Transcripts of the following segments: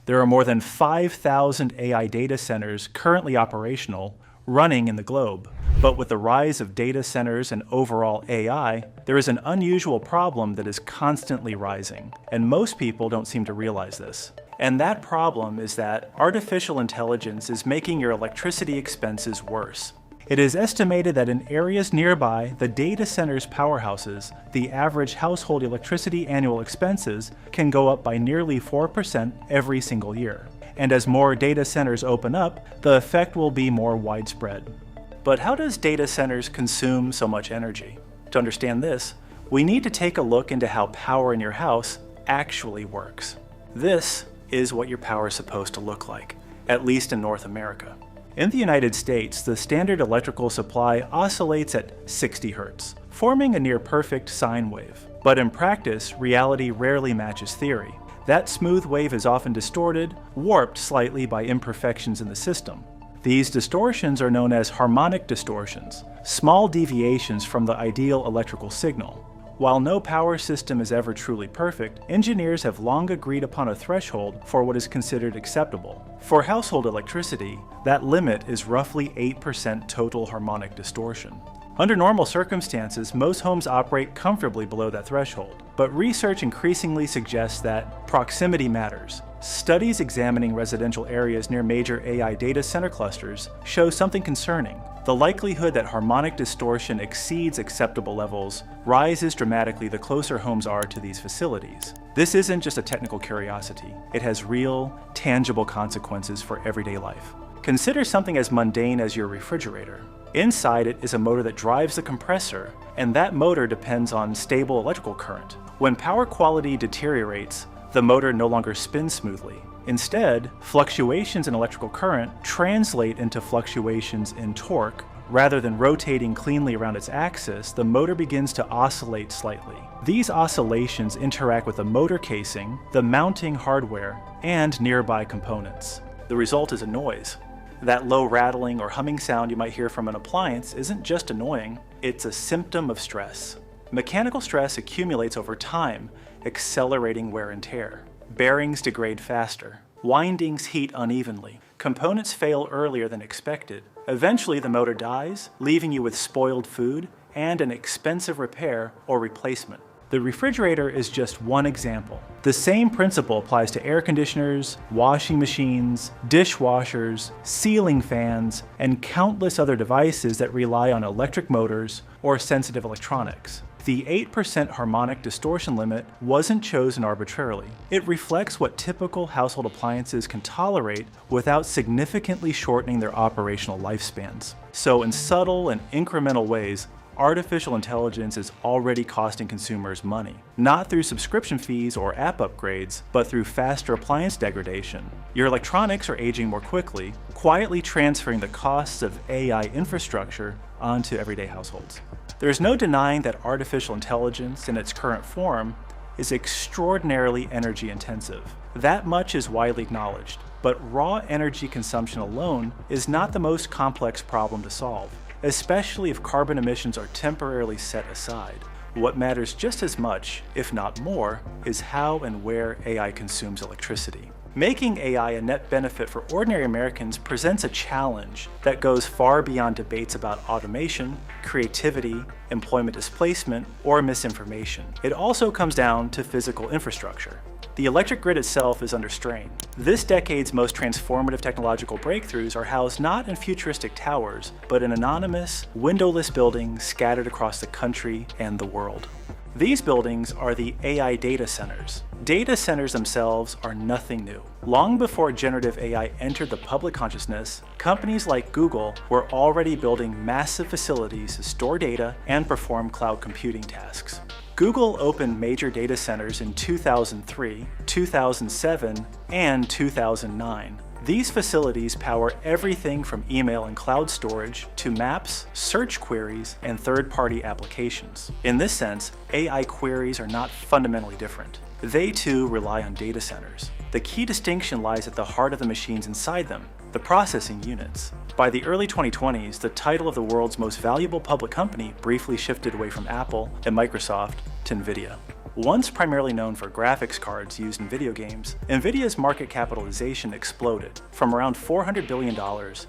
There are more than 5,000 AI data centers currently operational, running in the globe. But with the rise of data centers and overall AI, there is an unusual problem that is constantly rising, and most people don't seem to realize this. And that problem is that artificial intelligence is making your electricity expenses worse. It is estimated that in areas nearby the data centers' powerhouses, the average household electricity annual expenses can go up by nearly 4% every single year. And as more data centers open up, the effect will be more widespread. But how does data centers consume so much energy? To understand this, we need to take a look into how power in your house actually works. This is what your power is supposed to look like, at least in North America. In the United States, the standard electrical supply oscillates at 60 Hz, forming a near-perfect sine wave. But in practice, reality rarely matches theory. That smooth wave is often distorted, warped slightly by imperfections in the system. These distortions are known as harmonic distortions, small deviations from the ideal electrical signal. While no power system is ever truly perfect, engineers have long agreed upon a threshold for what is considered acceptable. For household electricity, that limit is roughly 8% total harmonic distortion. Under normal circumstances, most homes operate comfortably below that threshold, but research increasingly suggests that proximity matters. Studies examining residential areas near major AI data center clusters show something concerning. The likelihood that harmonic distortion exceeds acceptable levels rises dramatically the closer homes are to these facilities. This isn't just a technical curiosity. It has real, tangible consequences for everyday life. Consider something as mundane as your refrigerator. Inside it is a motor that drives the compressor, and that motor depends on stable electrical current. When power quality deteriorates, the motor no longer spins smoothly. Instead, fluctuations in electrical current translate into fluctuations in torque. Rather than rotating cleanly around its axis, the motor begins to oscillate slightly. These oscillations interact with the motor casing, the mounting hardware, and nearby components. The result is a noise. That low rattling or humming sound you might hear from an appliance isn't just annoying, it's a symptom of stress. Mechanical stress accumulates over time, accelerating wear and tear. Bearings degrade faster. Windings heat unevenly. Components fail earlier than expected. Eventually the motor dies, leaving you with spoiled food and an expensive repair or replacement. The refrigerator is just one example. The same principle applies to air conditioners, washing machines, dishwashers, ceiling fans, and countless other devices that rely on electric motors or sensitive electronics. The 8% harmonic distortion limit wasn't chosen arbitrarily. It reflects what typical household appliances can tolerate without significantly shortening their operational lifespans. So in subtle and incremental ways, artificial intelligence is already costing consumers money, not through subscription fees or app upgrades, but through faster appliance degradation. Your electronics are aging more quickly, quietly transferring the costs of AI infrastructure onto everyday households. There's no denying that artificial intelligence in its current form is extraordinarily energy intensive. That much is widely acknowledged, but raw energy consumption alone is not the most complex problem to solve, especially if carbon emissions are temporarily set aside. What matters just as much, if not more, is how and where AI consumes electricity. Making AI a net benefit for ordinary Americans presents a challenge that goes far beyond debates about automation, creativity, employment displacement, or misinformation. It also comes down to physical infrastructure. The electric grid itself is under strain. This decade's most transformative technological breakthroughs are housed not in futuristic towers, but in anonymous, windowless buildings scattered across the country and the world. These buildings are the AI data centers. Data centers themselves are nothing new. Long before generative AI entered the public consciousness, companies like Google were already building massive facilities to store data and perform cloud computing tasks. Google opened major data centers in 2003, 2007, and 2009. These facilities power everything from email and cloud storage to maps, search queries, and third-party applications. In this sense, AI queries are not fundamentally different. They too rely on data centers. The key distinction lies at the heart of the machines inside them, the processing units. By the early 2020s, the title of the world's most valuable public company briefly shifted away from Apple and Microsoft to NVIDIA. Once primarily known for graphics cards used in video games, NVIDIA's market capitalization exploded from around $400 billion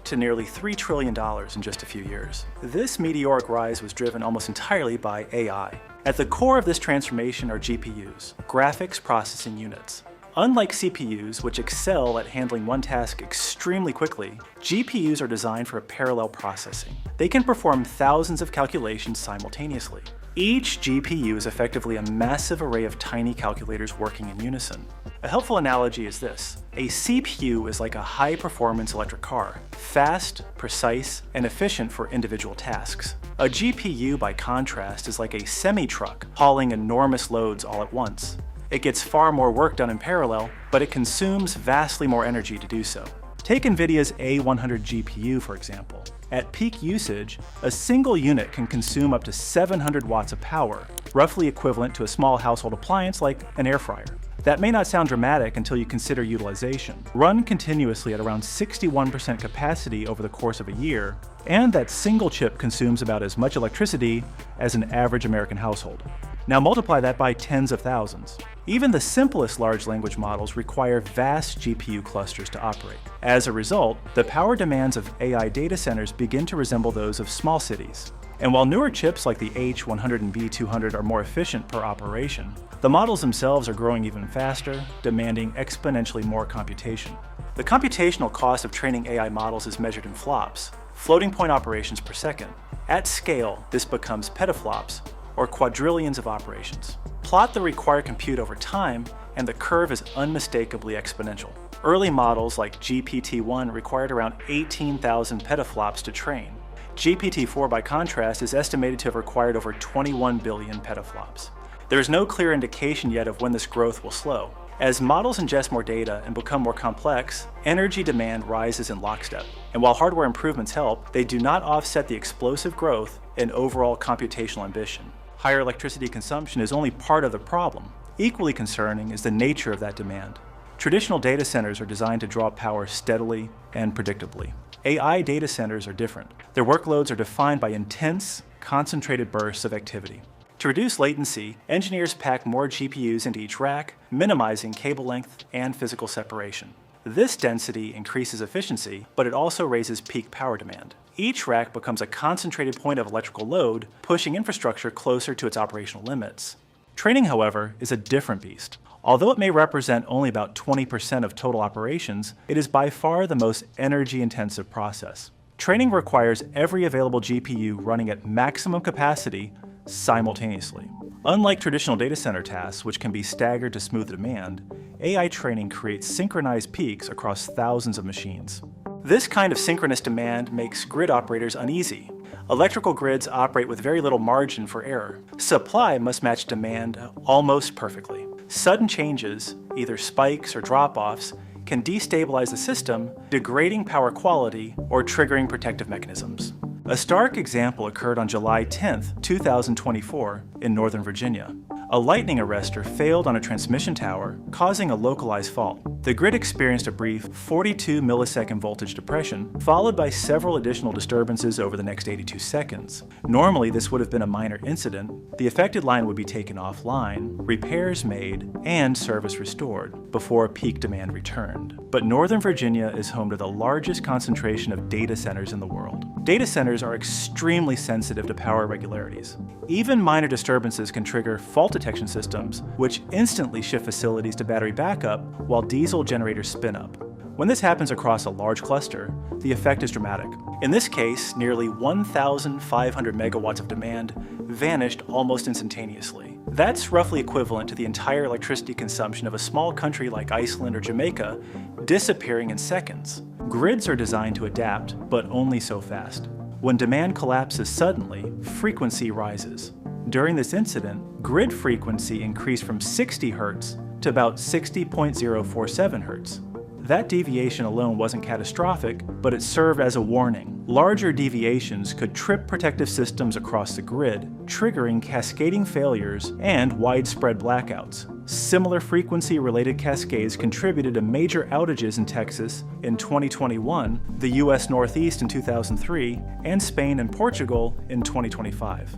to nearly $3 trillion in just a few years. This meteoric rise was driven almost entirely by AI. At the core of this transformation are GPUs, graphics processing units. Unlike CPUs, which excel at handling one task extremely quickly, GPUs are designed for parallel processing. They can perform thousands of calculations simultaneously. Each GPU is effectively a massive array of tiny calculators working in unison. A helpful analogy is this. A CPU is like a high-performance electric car, fast, precise, and efficient for individual tasks. A GPU, by contrast, is like a semi-truck hauling enormous loads all at once. It gets far more work done in parallel, but it consumes vastly more energy to do so. Take NVIDIA's A100 GPU, for example. At peak usage, a single unit can consume up to 700 watts of power, roughly equivalent to a small household appliance like an air fryer. That may not sound dramatic until you consider utilization. Run continuously at around 61% capacity over the course of a year, and that single chip consumes about as much electricity as an average American household. Now multiply that by tens of thousands. Even the simplest large language models require vast GPU clusters to operate. As a result, the power demands of AI data centers begin to resemble those of small cities. And while newer chips like the H100 and B200 are more efficient per operation, the models themselves are growing even faster, demanding exponentially more computation. The computational cost of training AI models is measured in flops, floating point operations per second. At scale, this becomes petaflops, or quadrillions of operations. Plot the required compute over time, and the curve is unmistakably exponential. Early models like GPT-1 required around 18,000 petaflops to train. GPT-4, by contrast, is estimated to have required over 21 billion petaflops. There is no clear indication yet of when this growth will slow. As models ingest more data and become more complex, energy demand rises in lockstep. And while hardware improvements help, they do not offset the explosive growth in overall computational ambition. Higher electricity consumption is only part of the problem. Equally concerning is the nature of that demand. Traditional data centers are designed to draw power steadily and predictably. AI data centers are different. Their workloads are defined by intense, concentrated bursts of activity. To reduce latency, engineers pack more GPUs into each rack, minimizing cable length and physical separation. This density increases efficiency, but it also raises peak power demand. Each rack becomes a concentrated point of electrical load, pushing infrastructure closer to its operational limits. Training, however, is a different beast. Although it may represent only about 20% of total operations, it is by far the most energy-intensive process. Training requires every available GPU running at maximum capacity simultaneously. Unlike traditional data center tasks, which can be staggered to smooth demand, AI training creates synchronized peaks across thousands of machines. This kind of synchronous demand makes grid operators uneasy. Electrical grids operate with very little margin for error. Supply must match demand almost perfectly. Sudden changes, either spikes or drop-offs, can destabilize the system, degrading power quality or triggering protective mechanisms. A stark example occurred on July 10, 2024, in Northern Virginia. A lightning arrestor failed on a transmission tower, causing a localized fault. The grid experienced a brief 42 millisecond voltage depression, followed by several additional disturbances over the next 82 seconds. Normally, this would have been a minor incident. The affected line would be taken offline, repairs made, and service restored before peak demand returned. But Northern Virginia is home to the largest concentration of data centers in the world. Data centers are extremely sensitive to power irregularities. Even minor disturbances can trigger fault detection systems, which instantly shift facilities to battery backup while diesel generators spin up. When this happens across a large cluster, the effect is dramatic. In this case, nearly 1,500 megawatts of demand vanished almost instantaneously. That's roughly equivalent to the entire electricity consumption of a small country like Iceland or Jamaica disappearing in seconds. Grids are designed to adapt, but only so fast. When demand collapses suddenly, frequency rises. During this incident, grid frequency increased from 60 Hz to about 60.047 Hz. That deviation alone wasn't catastrophic, but it served as a warning. Larger deviations could trip protective systems across the grid, triggering cascading failures and widespread blackouts. Similar frequency-related cascades contributed to major outages in Texas in 2021, the US Northeast in 2003, and Spain and Portugal in 2025.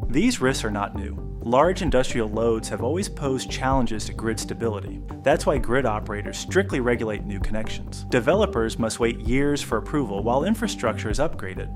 These risks are not new. Large industrial loads have always posed challenges to grid stability. That's why grid operators strictly regulate new connections. Developers must wait years for approval while infrastructure is upgraded.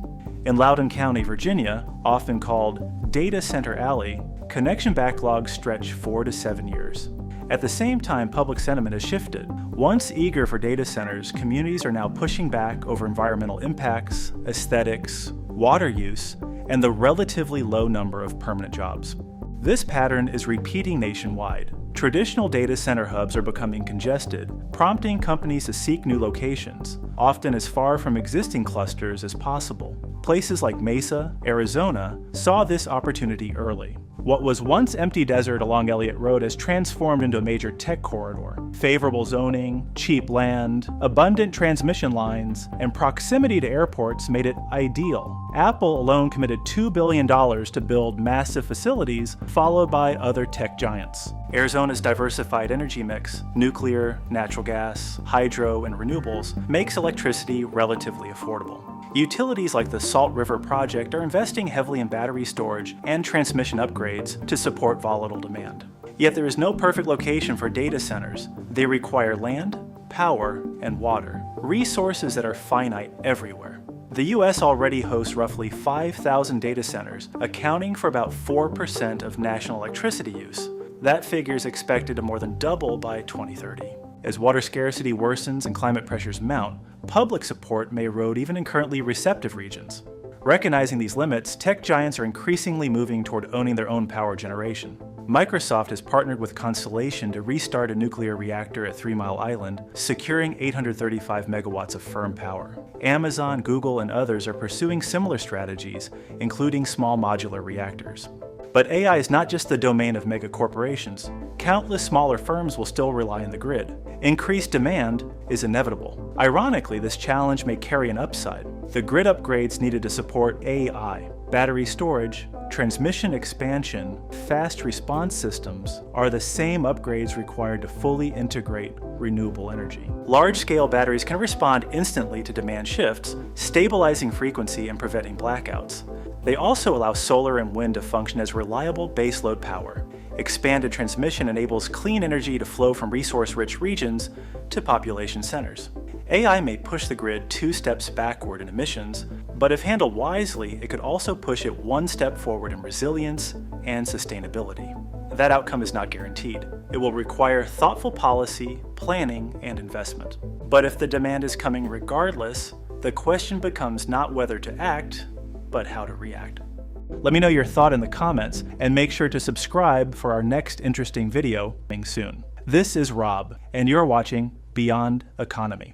In Loudoun County, Virginia, often called Data Center Alley, connection backlogs stretch 4 to 7 years. At the same time, public sentiment has shifted. Once eager for data centers, communities are now pushing back over environmental impacts, aesthetics, water use, and the relatively low number of permanent jobs. This pattern is repeating nationwide. Traditional data center hubs are becoming congested, prompting companies to seek new locations, often as far from existing clusters as possible. Places like Mesa, Arizona, saw this opportunity early. What was once empty desert along Elliott Road has transformed into a major tech corridor. Favorable zoning, cheap land, abundant transmission lines, and proximity to airports made it ideal. Apple alone committed $2 billion to build massive facilities, followed by other tech giants. Arizona's diversified energy mix, nuclear, natural gas, hydro, and renewables, makes electricity relatively affordable. Utilities like the Salt River Project are investing heavily in battery storage and transmission upgrades to support volatile demand. Yet there is no perfect location for data centers. They require land, power, and water, resources that are finite everywhere. The US already hosts roughly 5,000 data centers, accounting for about 4% of national electricity use. That figure is expected to more than double by 2030. As water scarcity worsens and climate pressures mount, public support may erode even in currently receptive regions. Recognizing these limits, tech giants are increasingly moving toward owning their own power generation. Microsoft has partnered with Constellation to restart a nuclear reactor at 3 Mile Island, securing 835 megawatts of firm power. Amazon, Google, and others are pursuing similar strategies, including small modular reactors. But AI is not just the domain of mega corporations. Countless smaller firms will still rely on the grid. Increased demand is inevitable. Ironically, this challenge may carry an upside. The grid upgrades needed to support AI, battery storage, transmission expansion, fast response systems are the same upgrades required to fully integrate renewable energy. Large-scale batteries can respond instantly to demand shifts, stabilizing frequency and preventing blackouts. They also allow solar and wind to function as reliable baseload power. Expanded transmission enables clean energy to flow from resource-rich regions to population centers. AI may push the grid 2 steps backward in emissions, but if handled wisely, it could also push it 1 step forward in resilience and sustainability. That outcome is not guaranteed. It will require thoughtful policy, planning, and investment. But if the demand is coming regardless, the question becomes not whether to act, but how to react. Let me know your thought in the comments, and make sure to subscribe for our next interesting video coming soon. This is Rob, and you're watching Beyond Economy.